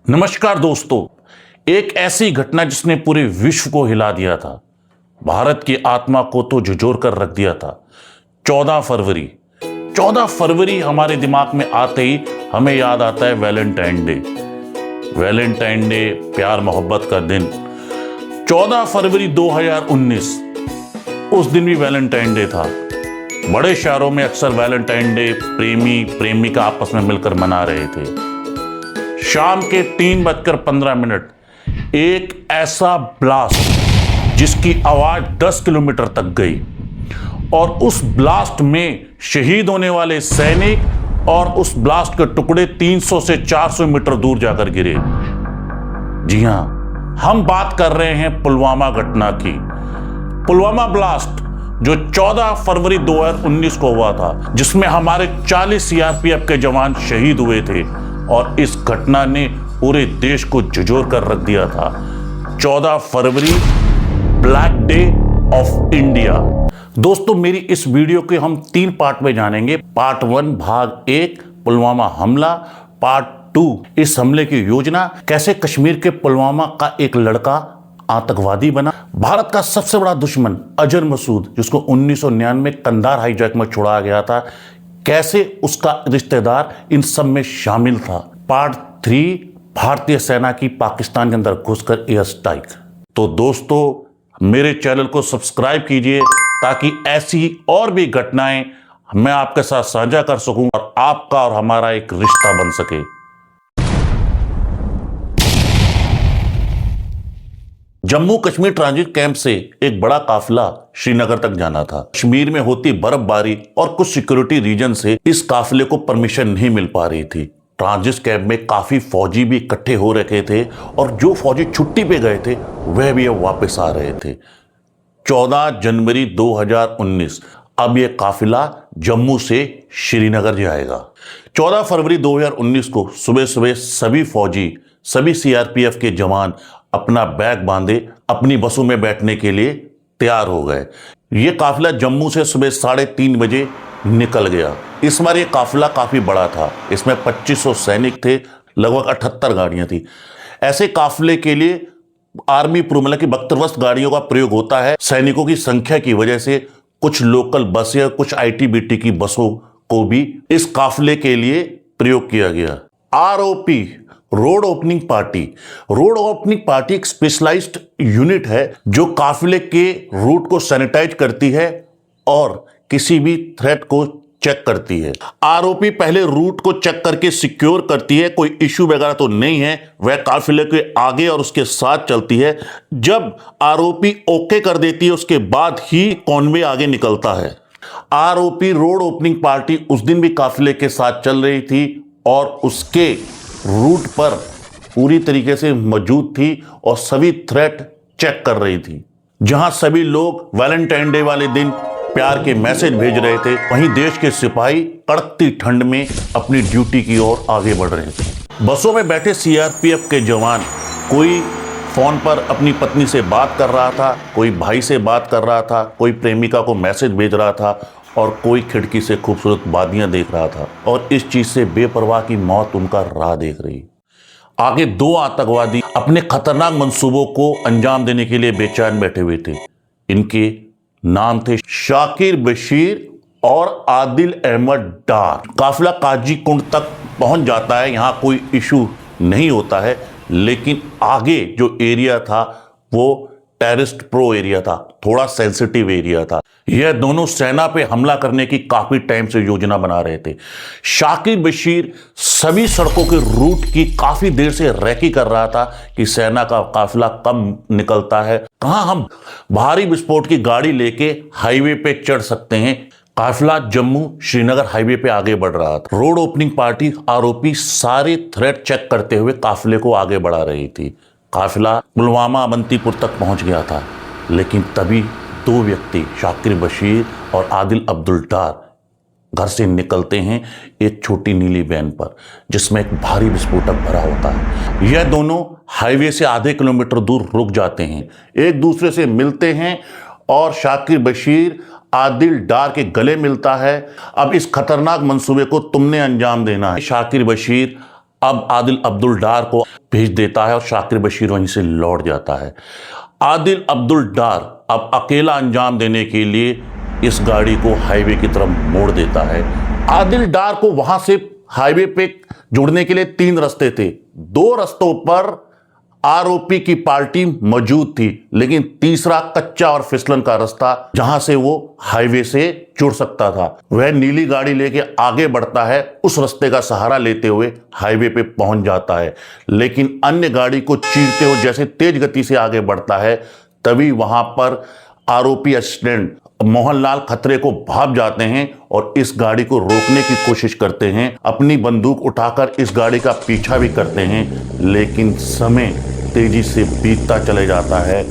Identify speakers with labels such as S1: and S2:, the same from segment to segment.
S1: नमस्कार दोस्तों, एक ऐसी घटना जिसने पूरे विश्व को हिला दिया था, भारत की आत्मा को तो झुझोर कर रख दिया था। 14 फरवरी हमारे दिमाग में आते ही हमें याद आता है वैलेंटाइन डे। वैलेंटाइन डे, प्यार मोहब्बत का दिन। 14 फरवरी 2019 उस दिन भी वैलेंटाइन डे था। बड़े शहरों में अक्सर वैलेंटाइन डे प्रेमी प्रेमिका आपस में मिलकर मना रहे थे। शाम के 3:15 एक ऐसा ब्लास्ट जिसकी आवाज 10 किलोमीटर तक गई और उस ब्लास्ट में शहीद होने वाले सैनिक और उस ब्लास्ट के टुकड़े 300 से 400 मीटर दूर जाकर गिरे। जी हां, हम बात कर रहे हैं पुलवामा घटना की। पुलवामा ब्लास्ट जो 14 फरवरी 2019 को हुआ था, जिसमें हमारे 40 सीआरपीएफ के जवान शहीद हुए थे और इस घटना ने पूरे देश को झुझोर कर रख दिया था। 14 फरवरी, ब्लैक डे ऑफ इंडिया। दोस्तों, मेरी इस वीडियो के हम 3 पार्ट में जानेंगे। पार्ट 1 भाग 1 पुलवामा हमला, पार्ट 2 इस हमले की योजना, कैसे कश्मीर के पुलवामा का एक लड़का आतंकवादी बना, भारत का सबसे बड़ा दुश्मन अजहर मसूद, जिसको 1999 कंधार हाईजैक में छुड़ाया गया था, कैसे उसका रिश्तेदार इन सब में शामिल था। पार्ट 3 भारतीय सेना की पाकिस्तान के अंदर घुसकर एयर स्ट्राइक। तो दोस्तों, मेरे चैनल को सब्सक्राइब कीजिए ताकि ऐसी और भी घटनाएं मैं आपके साथ साझा कर सकूं और आपका और हमारा एक रिश्ता बन सके। जम्मू कश्मीर ट्रांजिट कैंप से एक बड़ा काफिला श्रीनगर तक जाना था। कश्मीर में होती बर्फबारी और कुछ सिक्योरिटी रीजन से इस काफिले को परमिशन नहीं मिल पा रही थी। ट्रांजिट कैंप में काफी फौजी भी इकट्ठे हो रखे थे और जो फौजी छुट्टी पे गए थे वह भी अब वापस आ रहे थे। 14 जनवरी 2019 अब यह काफिला जम्मू से श्रीनगर जाएगा। 14 फरवरी 2019 को सुबह सुबह सभी फौजी, सभी सीआरपीएफ के जवान अपना बैग बांधे अपनी बसों में बैठने के लिए तैयार हो गए। यह काफिला जम्मू से सुबह 3:30 बजे निकल गया। इस बार यह काफिला काफी बड़ा था। इसमें 2500 सैनिक थे, लगभग 78 गाड़ियां थी। ऐसे काफिले के लिए आर्मी मतलब की बख्तरबस्त गाड़ियों का प्रयोग होता है। सैनिकों की संख्या की वजह से कुछ लोकल बसें, कुछ आईटीबीटी की बसों को भी इस काफिले के लिए प्रयोग किया गया। ROP, road opening party. Road opening party एक स्पेशलाइज्ड यूनिट है जो काफिले के रूट को सैनिटाइज करती है और किसी भी थ्रेट को चेक करती है। आरओपी पहले रूट को चेक करके सिक्योर करती है, कोई इश्यू वगैरह तो नहीं है, वह काफिले के आगे और उसके साथ चलती है। जब आरओपी ओके कर देती है उसके बाद ही कॉन्वे आगे निकलता है। आरओपी रोड ओपनिंग पार्टी उस दिन भी काफिले के साथ चल रही थी और उसके रूट पर पूरी तरीके से मौजूद थी और सभी थ्रेट चेक कर रही थी। जहां सभी लोग वैलेंटाइन डे वाले दिन प्यार के मैसेज भेज रहे थे, वहीं देश के सिपाही कड़कती ठंड में अपनी ड्यूटी की ओर आगे बढ़ रहे थे। बसों में बैठे सीआरपीएफ के जवान, कोई फोन पर अपनी पत्नी से बात कर रहा था, कोई भाई से बात कर रहा था, कोई प्रेमिका को मैसेज भेज रहा था और कोई खिड़की से खूबसूरत वादियां देख रहा था और इस चीज से बेपरवाह की मौत उनका राह देख रही। आगे 2 आतंकवादी अपने खतरनाक मंसूबों को अंजाम देने के लिए बेचैन बैठे हुए थे। इनके नाम थे शाकिर बशीर और आदिल अहमद डार। काफिला काजी कुंड तक पहुंच जाता है, यहां कोई इशू नहीं होता है, लेकिन आगे जो एरिया था वो टेररिस्ट प्रो एरिया था, थोड़ा सेंसिटिव एरिया था। यह दोनों सेना पे हमला करने की काफी टाइम से योजना बना रहे थे। शाकिर बशीर सभी सड़कों के रूट की काफी देर से रैकी कर रहा था कि सेना का काफिला कब निकलता है, कहां हम भारी विस्फोट की गाड़ी लेके हाईवे पे चढ़ सकते हैं। काफिला जम्मू श्रीनगर हाईवे पे आगे बढ़ रहा था। रोड ओपनिंग पार्टी आरओपी सारे थ्रेट चेक करते हुए काफिले को आगे बढ़ा रही थी। काफिला पुलवामा अवंतीपुर तक पहुंच गया था, लेकिन तभी 2 व्यक्ति शाकिर बशीर और आदिल अब्दुल डार घर से निकलते हैं एक छोटी नीली वैन पर, जिसमें एक भारी विस्फोटक भरा होता है। यह दोनों हाईवे से आधे किलोमीटर दूर रुक जाते हैं, एक दूसरे से मिलते हैं और शाकिर बशीर आदिल डार के गले मिलता है। अब इस खतरनाक मंसूबे को तुमने अंजाम देना है। शाकिर बशीर अब आदिल अब्दुल डार को भेज देता है और शाकिर बशीर वहीं से लौट जाता है। आदिल अब्दुल डार अब अकेला अंजाम देने के लिए इस गाड़ी को हाईवे की तरफ मोड़ देता है। आदिल डार को वहां से हाईवे पे जुड़ने के लिए 3 रास्ते थे। 2 रास्तों पर आरोपी की पार्टी मौजूद थी, लेकिन तीसरा कच्चा और फिसलन का रास्ता जहां से वो हाईवे से जुड़ सकता था। वह नीली गाड़ी लेके आगे बढ़ता है, उस रास्ते का सहारा लेते हुए हाईवे पे पहुंच जाता है, लेकिन अन्य गाड़ी को चीरते हुए जैसे तेज गति से आगे बढ़ता है, तभी वहां पर आरोपी असिस्टेंट मोहनलाल खतरे को भाग जाते हैं और इस गाड़ी को रोकने की कोशिश करते हैं। अपनी बंदूक उठाकर इस गाड़ी का पीछा भी करते हैं, लेकिन समय तेजी से बीतता चले जाता है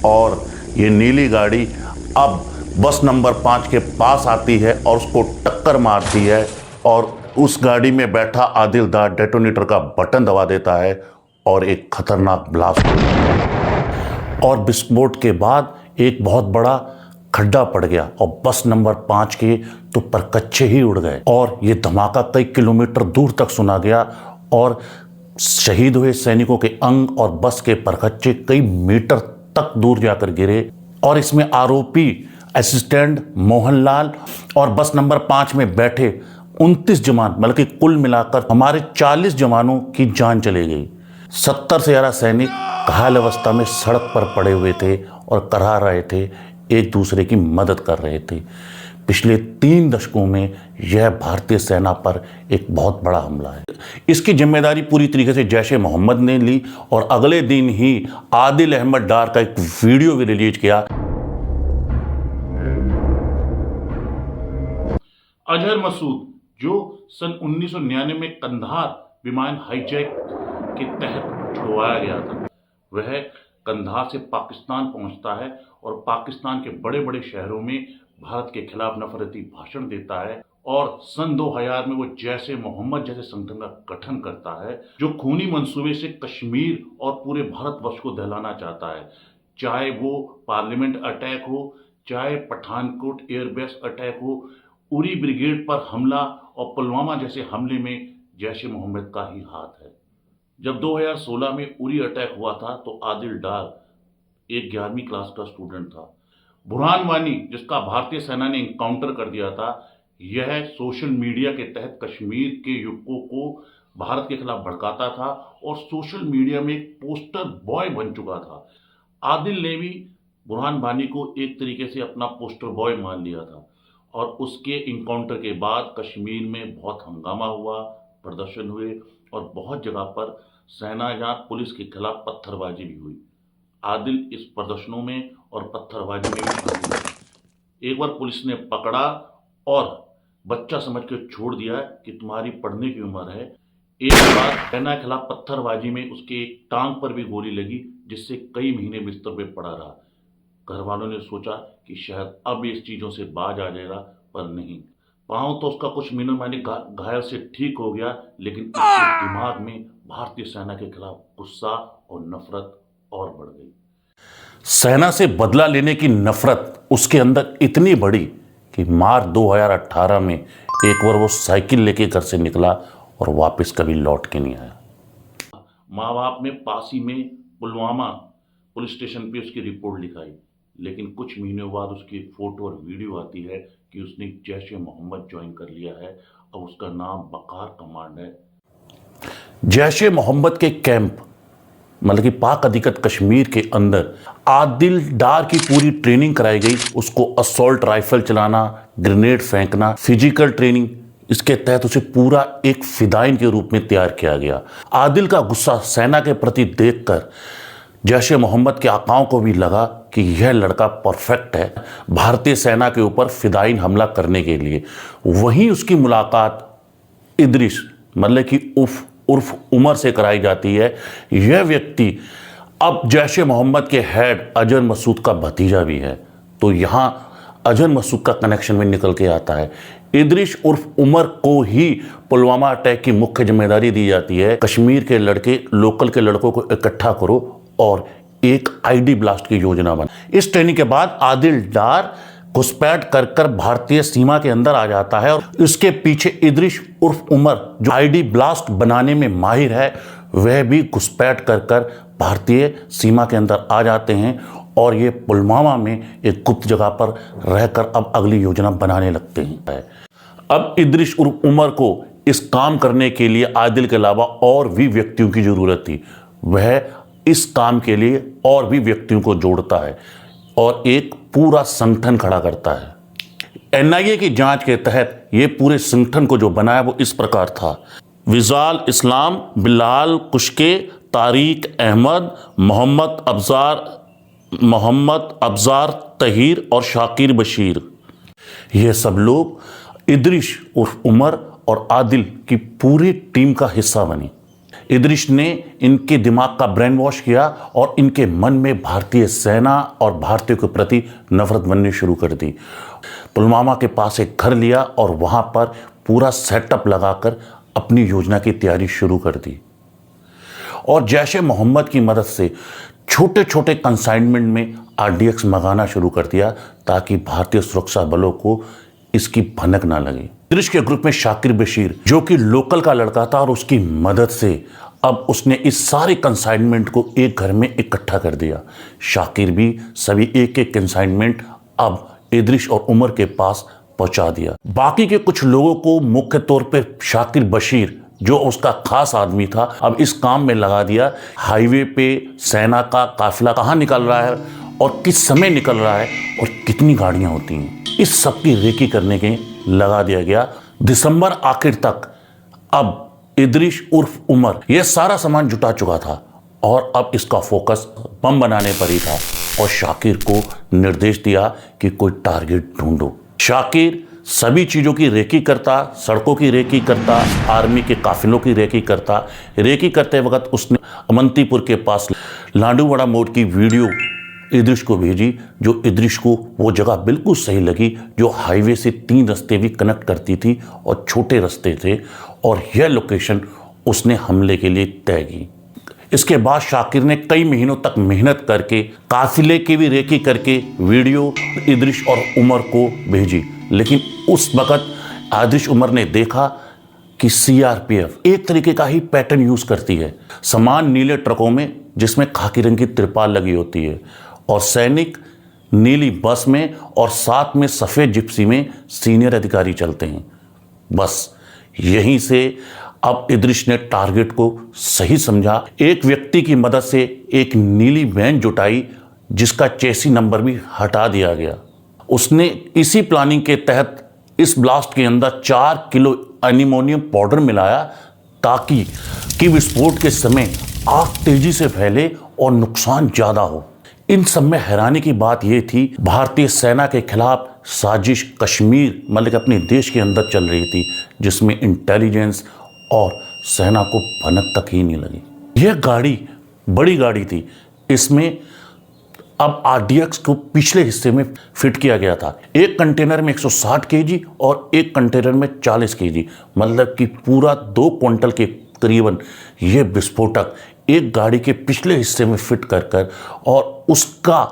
S1: और ये नीली गाड़ी अब बस नंबर 5 के पास आती है और उसको टक्कर मारती है और उस गाड़ी में बैठा आदिल डार डेटोनेटर का बटन दबा देता है और एक खतरनाक ब्लास्ट हो जाता है और विस्फोट के बाद एक बहुत बड़ा खड्डा पड़ गया और बस नंबर 5 के तो परकच्चे ही उड़ गए और ये धमाका कई किलोमीटर दूर तक सुना गया और शहीद हुए सैनिकों के अंग और बस के परकच्चे कई मीटर तक दूर जाकर गिरे। और इसमें आरोपी असिस्टेंट मोहनलाल और बस नंबर 5 में बैठे 29 जवान, मतलब कि कुल मिलाकर हमारे 40 जवानों की जान चली गई। 70 से ज़्यादा सैनिक घायल अवस्था में सड़क पर पड़े हुए थे और कराह रहे थे, एक दूसरे की मदद कर रहे थे। पिछले 3 दशकों में यह भारतीय सेना पर एक बहुत बड़ा हमला है। इसकी जिम्मेदारी पूरी तरीके से जैश-ए मोहम्मद ने ली और अगले दिन ही आदिल अहमद डार का एक वीडियो भी रिलीज किया।
S2: अजहर मसूद, जो सन 1999 में कंधार विमान हाईजैक के तहत छुड़वाया गया था, वह कंधार से पाकिस्तान पहुंचता है और पाकिस्तान के बड़े बड़े शहरों में भारत के खिलाफ नफरती भाषण देता है और सन 2000 में वो जैश-ए मोहम्मद जैसे संगठन का गठन करता है, जो खूनी मंसूबे से कश्मीर और पूरे भारतवर्ष को दहलाना चाहता है। चाहे वो पार्लियामेंट अटैक हो, चाहे पठानकोट एयरबेस अटैक हो, उरी ब्रिगेड पर हमला और पुलवामा जैसे हमले में जैश-ए मोहम्मद का ही हाथ है। जब 2016 में उरी अटैक हुआ था तो आदिल डार एक 11वीं क्लास का स्टूडेंट था। बुरहान वानी, जिसका भारतीय सेना ने इनकाउंटर कर दिया था, यह सोशल मीडिया के तहत कश्मीर के युवकों को भारत के खिलाफ भड़काता था और सोशल मीडिया में एक पोस्टर बॉय बन चुका था। आदिल ने भी बुरहान वानी को एक तरीके से अपना पोस्टर बॉय मान लिया था और उसके इनकाउंटर के बाद कश्मीर में बहुत हंगामा हुआ, प्रदर्शन हुए और बहुत जगह पर सेना या पुलिस के खिलाफ पत्थरबाजी भी हुई। आदिल इस प्रदर्शनों में और पत्थरबाजी में भी शामिल था। एक बार पुलिस ने पकड़ा और बच्चा समझ के छोड़ दिया कि तुम्हारी पढ़ने की उम्र है। एक बार सेना के खिलाफ पत्थरबाजी में उसके एक टांग पर भी गोली लगी, जिससे कई महीने बिस्तर पे पड़ा रहा। घर वालों ने सोचा कि शायद अब इस चीज़ों से बाज आ जाएगा, पर नहीं। पाँव तो उसका कुछ मिनट माने घायल से ठीक हो गया, लेकिन उसके दिमाग में भारतीय सेना के खिलाफ गुस्सा और नफरत और बढ़ गई।
S1: सेना से बदला लेने की नफरत उसके अंदर इतनी बढ़ी कि मार्च 2018 में एक बार वो साइकिल लेके घर से निकला और वापस कभी लौट के नहीं आया।
S2: माँ बाप ने पासी में पुलवामा पुलिस स्टेशन पे उसकी रिपोर्ट लिखाई, लेकिन कुछ महीनों बाद उसकी फोटो और वीडियो आती है कि उसने जैश-ए मोहम्मद ज्वाइन कर लिया है। अब उसका नाम वकार कमांड है।
S1: जैश-ए मोहम्मद के कैंप, मतलब कि पाक अधिकृत कश्मीर के अंदर आदिल डार की पूरी ट्रेनिंग कराई गई। उसको असॉल्ट राइफल चलाना, ग्रेनेड फेंकना, फिजिकल ट्रेनिंग, इसके तहत उसे पूरा एक फिदाइन के रूप में तैयार किया गया। आदिल का गुस्सा सेना के प्रति देखकर जैश-ए मोहम्मद के आकाओं को भी लगा कि यह लड़का परफेक्ट है भारतीय सेना के ऊपर फिदाइन हमला करने के लिए। वहीं उसकी मुलाकात इदरीस, मतलब कि उर्फ उमर से कराई जाती है। यह व्यक्ति अब जैश-ए मोहम्मद के हेड अजहर मसूद का भतीजा भी है, तो यहाँ अजहर मसूद का कनेक्शन में निकल के आता है। इदरीस उर्फ उमर को ही पुलवामा अटैक की मुख्य जिम्मेदारी दी जाती है। कश्मीर के लड़के, लोकल के लड़कों को इकट्ठा करो और एक आईडी ब्लास्ट की योजना बना। इस ट्रेनिंग के बाद आदिल डार घुसपैठ कर कर भारतीय सीमा के अंदर आ जाता है और इसके पीछे इदरिश उर्फ उमर जो आईडी ब्लास्ट बनाने में माहिर है, वह भी घुसपैठ कर कर भारतीय सीमा के अंदर आ जाते हैं और ये पुलवामा में एक गुप्त जगह पर रहकर अब अगली योजना बनाने लगते हैं। अब इदरिश उर्फ उमर को इस काम करने के लिए आदिल के अलावा और भी व्यक्तियों की जरूरत थी। वह इस काम के लिए और भी व्यक्तियों को जोड़ता है और एक पूरा संगठन खड़ा करता है। एनआईए की जांच के तहत ये पूरे संगठन को जो बनाया वो इस प्रकार था: विजाल इस्लाम, बिलाल कुश्के, तारिक अहमद, मोहम्मद अबजार तहीर और शाकिर बशीर। ये सब लोग इदरिश उर्फ उमर और आदिल की पूरी टीम का हिस्सा बने। इदरिश ने इनके दिमाग का ब्रेन वॉश किया और इनके मन में भारतीय सेना और भारतीयों के प्रति नफरत बननी शुरू कर दी। पुलवामा के पास एक घर लिया और वहां पर पूरा सेटअप लगाकर अपनी योजना की तैयारी शुरू कर दी और जैश ए मोहम्मद की मदद से छोटे छोटे कंसाइनमेंट में आरडीएक्स मंगाना शुरू कर दिया ताकि भारतीय सुरक्षा बलों को इसकी भनक ना लगे। इदरिश के ग्रुप में शाकिर बशीर जो कि लोकल का लड़का था और उसकी मदद से अब उसने इस सारे कंसाइनमेंट को एक घर में इकट्ठा कर दिया। शाकिर भी सभी एक एक कंसाइनमेंट अब इदरिश और उमर के पास पहुंचा दिया। बाकी के कुछ लोगों को मुख्य तौर पर शाकिर बशीर जो उसका खास आदमी था अब इस काम में लगा दिया। हाईवे पे सेना का काफिला कहाँ निकल रहा है और किस समय निकल रहा है और कितनी गाड़ियां होती हैं, इस सब की रेकी करने के लगा दिया गया। दिसंबर आखिर तक अब इदरिश उर्फ उमर यह सारा सामान जुटा चुका था और अब इसका फोकस बम बनाने पर ही था और शाकिर को निर्देश दिया कि कोई टारगेट ढूंढो। शाकिर सभी चीज़ों की रेकी करता, सड़कों की रेकी करता, आर्मी के काफिलों की रेकी करता। रेकी करते वक्त उसने अवंतीपुर के पास लांडूवाड़ा मोड़ की वीडियो इदरिश को भेजी, जो इदरिश को वो जगह बिल्कुल सही लगी जो हाईवे से 3 रास्ते भी कनेक्ट करती थी और छोटे रास्ते थे और यह लोकेशन उसने हमले के लिए तय की। इसके बाद शाकिर ने कई महीनों तक मेहनत करके काफिले की भी रेकी करके वीडियो इदरिश और उमर को भेजी, लेकिन उस वक्त इदरिश उमर ने देखा कि सीआरपीएफ एक तरीके का ही पैटर्न यूज करती है। समान नीले ट्रकों में जिसमें खाकी रंग की त्रिपाल लगी होती है और सैनिक नीली बस में और साथ में सफेद जिप्सी में सीनियर अधिकारी चलते हैं। बस यहीं से अब इदरिश ने टारगेट को सही समझा। एक व्यक्ति की मदद से एक नीली वैन जुटाई जिसका चेसी नंबर भी हटा दिया गया। उसने इसी प्लानिंग के तहत इस ब्लास्ट के अंदर 4 किलो एल्यूमिनियम पाउडर मिलाया ताकि कि विस्फोट के समय आग तेजी से फैले और नुकसान ज्यादा हो। इन सब में हैरानी की बात यह थी भारतीय सेना के खिलाफ साजिश कश्मीर मतलब अपने देश के अंदर चल रही थी जिसमें इंटेलिजेंस और सेना को भनक तक ही नहीं लगी। यह गाड़ी बड़ी गाड़ी थी। इसमें अब आरडीएक्स को पिछले हिस्से में फिट किया गया था। एक कंटेनर में 160 केजी और एक कंटेनर में 40 केजी, मतलब कि पूरा 2 क्विंटल के करीबन यह विस्फोटक एक गाड़ी के पिछले हिस्से में फिट कर और उसका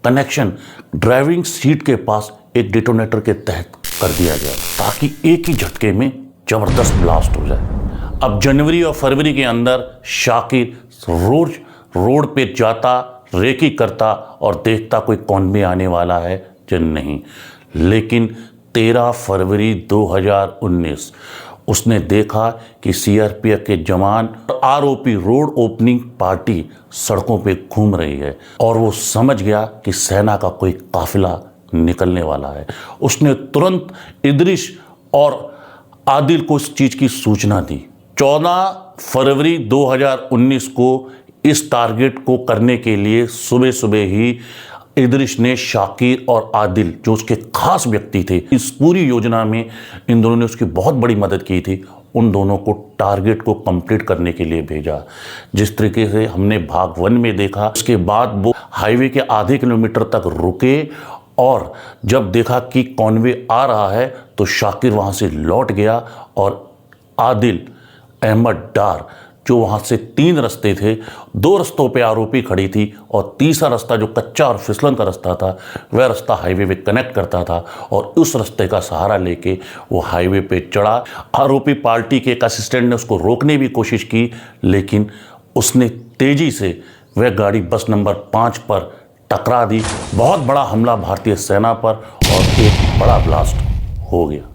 S1: कनेक्शन ड्राइविंग सीट के पास एक डिटोनेटर के तहत कर दिया गया ताकि एक ही झटके में जबरदस्त ब्लास्ट हो जाए। अब जनवरी और फरवरी के अंदर शाकिर रोज रोड पे जाता, रेकी करता और देखता कोई कौन भी आने वाला है या नहीं। लेकिन 13 फरवरी 2019 उसने देखा कि सीआरपीएफ के जवान आरओपी रोड ओपनिंग पार्टी सड़कों पे घूम रही है और वो समझ गया कि सेना का कोई काफिला निकलने वाला है। उसने तुरंत इदरिश और आदिल को इस चीज की सूचना दी। 14 फरवरी 2019 को इस टारगेट को करने के लिए सुबह सुबह ही इदरिश ने शाकिर और आदिल जो उसके खास व्यक्ति थे, इस पूरी योजना में इन दोनों ने उसकी बहुत बड़ी मदद की थी, उन दोनों को टारगेट को कंप्लीट करने के लिए भेजा। जिस तरीके से हमने भाग 1 में देखा, उसके बाद वो हाईवे के आधे किलोमीटर तक रुके और जब देखा कि कॉन्वे आ रहा है तो शाकिर वहां से लौट गया और आदिल अहमद डार जो वहां से 3 रास्ते थे, 2 रास्तों पे आरोपी खड़ी थी और तीसरा रास्ता जो कच्चा और फिसलन का रास्ता था, वह रास्ता हाईवे पे कनेक्ट करता था और उस रास्ते का सहारा लेके वो हाईवे पे चढ़ा। आरोपी पार्टी के एक असिस्टेंट ने उसको रोकने की कोशिश की, लेकिन उसने तेजी से वह गाड़ी बस नंबर 5 पर टकरा दी। बहुत बड़ा हमला भारतीय सेना पर और एक बड़ा ब्लास्ट हो गया।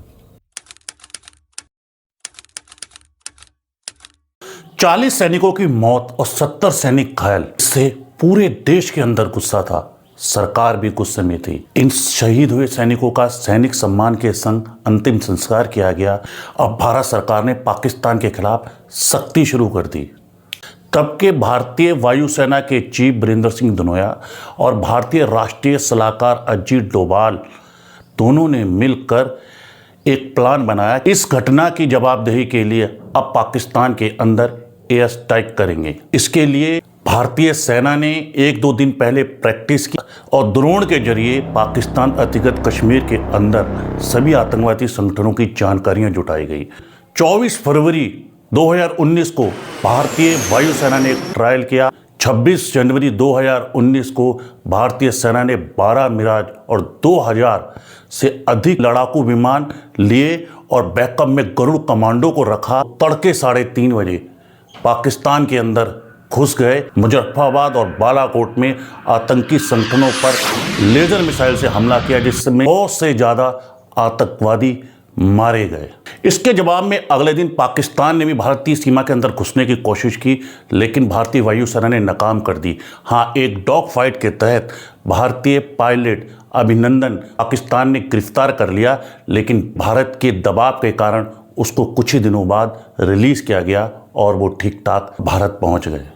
S1: 40 सैनिकों की मौत और 70 सैनिक घायल, इससे पूरे देश के अंदर गुस्सा था। सरकार भी गुस्से में थी। इन शहीद हुए सैनिकों का सैनिक सम्मान के संग अंतिम संस्कार किया गया। अब भारत सरकार ने पाकिस्तान के खिलाफ सख्ती शुरू कर दी। तब के भारतीय वायुसेना के चीफ बीरेंद्र सिंह धनोआ और भारतीय राष्ट्रीय सलाहकार अजीत डोभाल दोनों ने मिलकर एक प्लान बनाया। इस घटना की जवाबदेही के लिए अब पाकिस्तान के अंदर एयर स्ट्राइक करेंगे। इसके लिए भारतीय सेना ने 1-2 दिन पहले प्रैक्टिस की और ड्रोन के जरिए पाकिस्तान अधिकृत कश्मीर के अंदर सभी आतंकवादी संगठनों की जानकारियां जुटाई गई। 24 फरवरी 2019 को भारतीय वायुसेना ने एक ट्रायल किया। 26 जनवरी 2019 को भारतीय सेना ने 12 मिराज और 2000 से अधिक लड़ाकू विमान लिए और बैकअप में गरुड़ कमांडो को रखा। तड़के 3:30 बजे पाकिस्तान के अंदर घुस गए। मुजफ्फराबाद और बालाकोट में आतंकी संगठनों पर लेजर मिसाइल से हमला किया, जिसमें 100 से ज़्यादा आतंकवादी मारे गए। इसके जवाब में अगले दिन पाकिस्तान ने भी भारतीय सीमा के अंदर घुसने की कोशिश की, लेकिन भारतीय वायुसेना ने नाकाम कर दी। हाँ, एक डॉग फाइट के तहत भारतीय पायलट अभिनंदन पाकिस्तान ने गिरफ्तार कर लिया, लेकिन भारत के दबाव के कारण उसको कुछ ही दिनों बाद रिलीज किया गया और वो ठीक ठाक भारत पहुंच गए।